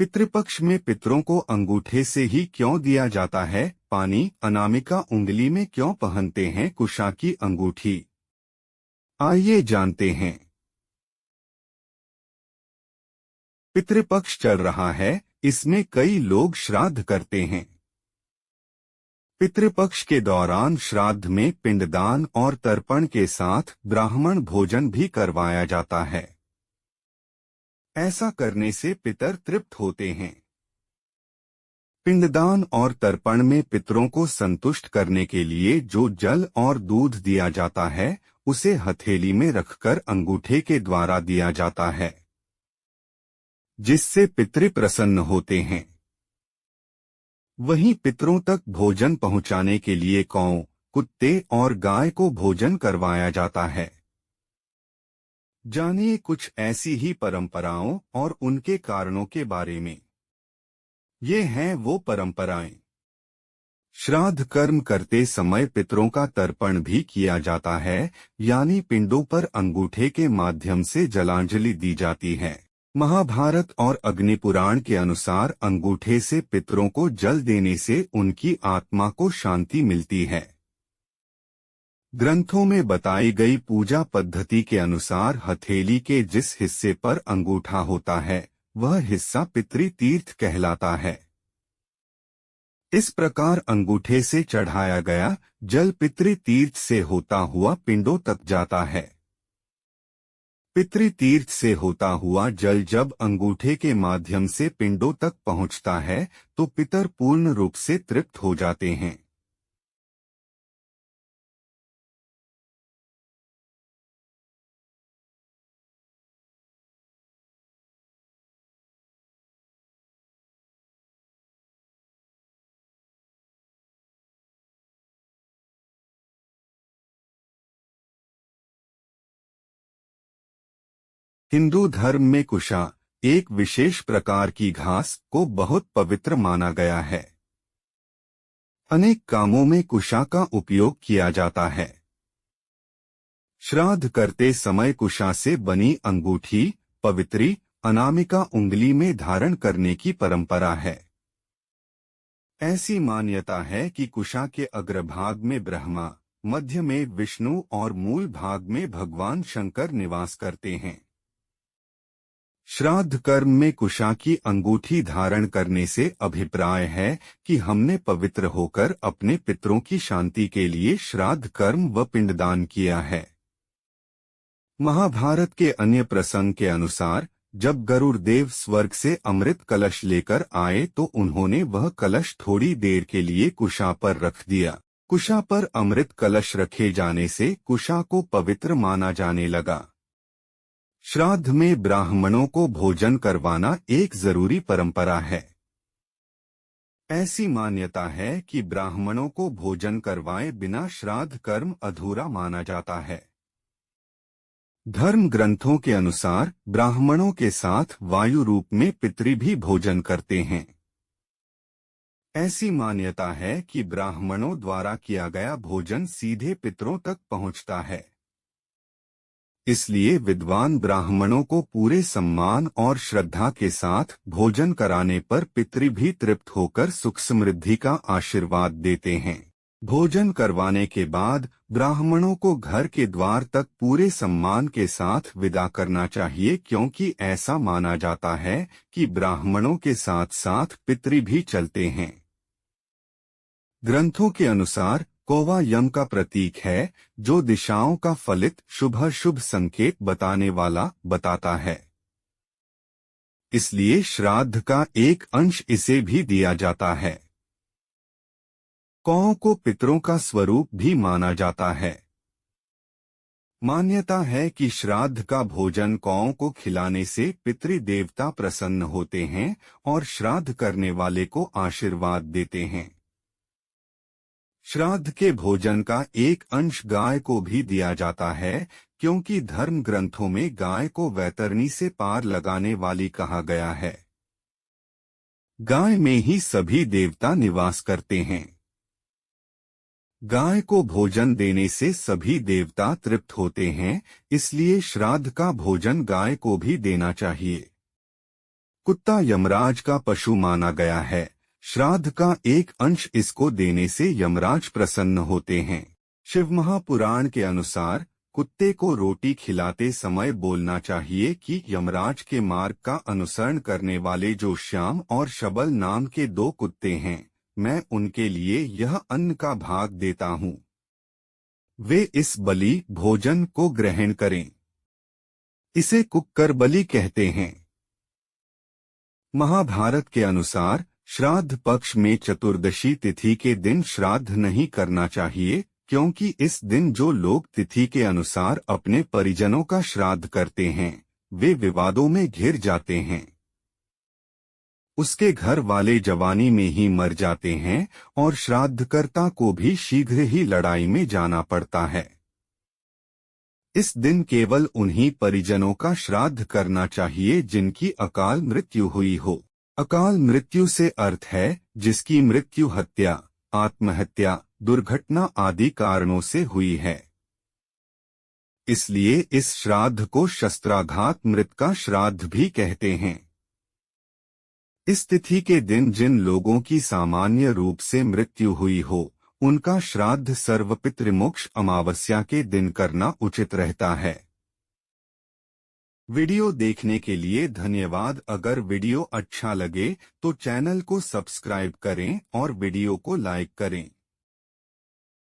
पितृपक्ष में पितरों को अंगूठे से ही क्यों दिया जाता है पानी? अनामिका उंगली में क्यों पहनते हैं कुशा की अंगूठी? आइए जानते हैं। पितृपक्ष चल रहा है, इसमें कई लोग श्राद्ध करते हैं। पितृपक्ष के दौरान श्राद्ध में पिंडदान और तर्पण के साथ ब्राह्मण भोजन भी करवाया जाता है। ऐसा करने से पितर तृप्त होते हैं। पिंडदान और तर्पण में पितरों को संतुष्ट करने के लिए जो जल और दूध दिया जाता है, उसे हथेली में रखकर अंगूठे के द्वारा दिया जाता है, जिससे पितृ प्रसन्न होते हैं। वहीं पितरों तक भोजन पहुंचाने के लिए कौ, कुत्ते और गाय को भोजन करवाया जाता है। जानिए कुछ ऐसी ही परंपराओं और उनके कारणों के बारे में। ये हैं वो परंपराएं। श्राद्ध कर्म करते समय पितरों का तर्पण भी किया जाता है, यानी पिंडों पर अंगूठे के माध्यम से जलांजलि दी जाती है। महाभारत और अग्निपुराण के अनुसार अंगूठे से पितरों को जल देने से उनकी आत्मा को शांति मिलती है। ग्रंथों में बताई गई पूजा पद्धति के अनुसार हथेली के जिस हिस्से पर अंगूठा होता है, वह हिस्सा पितृ तीर्थ कहलाता है। इस प्रकार अंगूठे से चढ़ाया गया जल पितृ तीर्थ से होता हुआ पिंडों तक जाता है। पितृ तीर्थ से होता हुआ जल जब अंगूठे के माध्यम से पिंडों तक पहुंचता है, तो पितर पूर्ण रूप से तृप्त हो जाते हैं। हिंदू धर्म में कुशा, एक विशेष प्रकार की घास, को बहुत पवित्र माना गया है। अनेक कामों में कुशा का उपयोग किया जाता है। श्राद्ध करते समय कुशा से बनी अंगूठी पवित्री अनामिका उंगली में धारण करने की परंपरा है। ऐसी मान्यता है कि कुशा के अग्रभाग में ब्रह्मा, मध्य में विष्णु और मूल भाग में भगवान शंकर निवास करते हैं। श्राद्ध कर्म में कुशा की अंगूठी धारण करने से अभिप्राय है कि हमने पवित्र होकर अपने पितरों की शांति के लिए श्राद्ध कर्म व पिंडदान किया है। महाभारत के अन्य प्रसंग के अनुसार जब गरुड़ देव स्वर्ग से अमृत कलश लेकर आए तो उन्होंने वह कलश थोड़ी देर के लिए कुशा पर रख दिया। कुशा पर अमृत कलश रखे जाने से कुशा को पवित्र माना जाने लगा। श्राद्ध में ब्राह्मणों को भोजन करवाना एक जरूरी परंपरा है। ऐसी मान्यता है कि ब्राह्मणों को भोजन करवाए बिना श्राद्ध कर्म अधूरा माना जाता है। धर्म ग्रंथों के अनुसार ब्राह्मणों के साथ वायु रूप में पितृ भी भोजन करते हैं। ऐसी मान्यता है कि ब्राह्मणों द्वारा किया गया भोजन सीधे पितरों तक पहुंचता है। इसलिए विद्वान ब्राह्मणों को पूरे सम्मान और श्रद्धा के साथ भोजन कराने पर पितृ भी तृप्त होकर सुख समृद्धि का आशीर्वाद देते हैं। भोजन करवाने के बाद ब्राह्मणों को घर के द्वार तक पूरे सम्मान के साथ विदा करना चाहिए, क्योंकि ऐसा माना जाता है कि ब्राह्मणों के साथ साथ पितृ भी चलते हैं। ग्रंथों के अनुसार कौवा यम का प्रतीक है, जो दिशाओं का फलित शुभ संकेत बताता है। इसलिए श्राद्ध का एक अंश इसे भी दिया जाता है। कौ को पितरों का स्वरूप भी माना जाता है। मान्यता है कि श्राद्ध का भोजन कौ को खिलाने से पितृ देवता प्रसन्न होते हैं और श्राद्ध करने वाले को आशीर्वाद देते हैं। श्राद्ध के भोजन का एक अंश गाय को भी दिया जाता है, क्योंकि धर्म ग्रंथों में गाय को वैतरणी से पार लगाने वाली कहा गया है। गाय में ही सभी देवता निवास करते हैं। गाय को भोजन देने से सभी देवता तृप्त होते हैं, इसलिए श्राद्ध का भोजन गाय को भी देना चाहिए। कुत्ता यमराज का पशु माना गया है। श्राद्ध का एक अंश इसको देने से यमराज प्रसन्न होते हैं। शिव महापुराण के अनुसार कुत्ते को रोटी खिलाते समय बोलना चाहिए कि यमराज के मार्ग का अनुसरण करने वाले जो श्याम और शबल नाम के 2 कुत्ते हैं, मैं उनके लिए यह अन्न का भाग देता हूँ। वे इस बलि भोजन को ग्रहण करें। इसे कुक्कर बलि कहते हैं। महाभारत के अनुसार श्राद्ध पक्ष में चतुर्दशी तिथि के दिन श्राद्ध नहीं करना चाहिए, क्योंकि इस दिन जो लोग तिथि के अनुसार अपने परिजनों का श्राद्ध करते हैं, वे विवादों में घिर जाते हैं। उसके घर वाले जवानी में ही मर जाते हैं और श्राद्धकर्ता को भी शीघ्र ही लड़ाई में जाना पड़ता है। इस दिन केवल उन्हीं परिजनों का श्राद्ध करना चाहिए जिनकी अकाल मृत्यु हुई हो। अकाल मृत्यु से अर्थ है जिसकी मृत्यु हत्या, आत्महत्या, दुर्घटना आदि कारणों से हुई है। इसलिए इस श्राद्ध को शस्त्राघात मृत का श्राद्ध भी कहते हैं। इस तिथि के दिन जिन लोगों की सामान्य रूप से मृत्यु हुई हो, उनका श्राद्ध सर्वपितृमोक्ष अमावस्या के दिन करना उचित रहता है। वीडियो देखने के लिए धन्यवाद। अगर वीडियो अच्छा लगे तो चैनल को सब्सक्राइब करें और वीडियो को लाइक करें।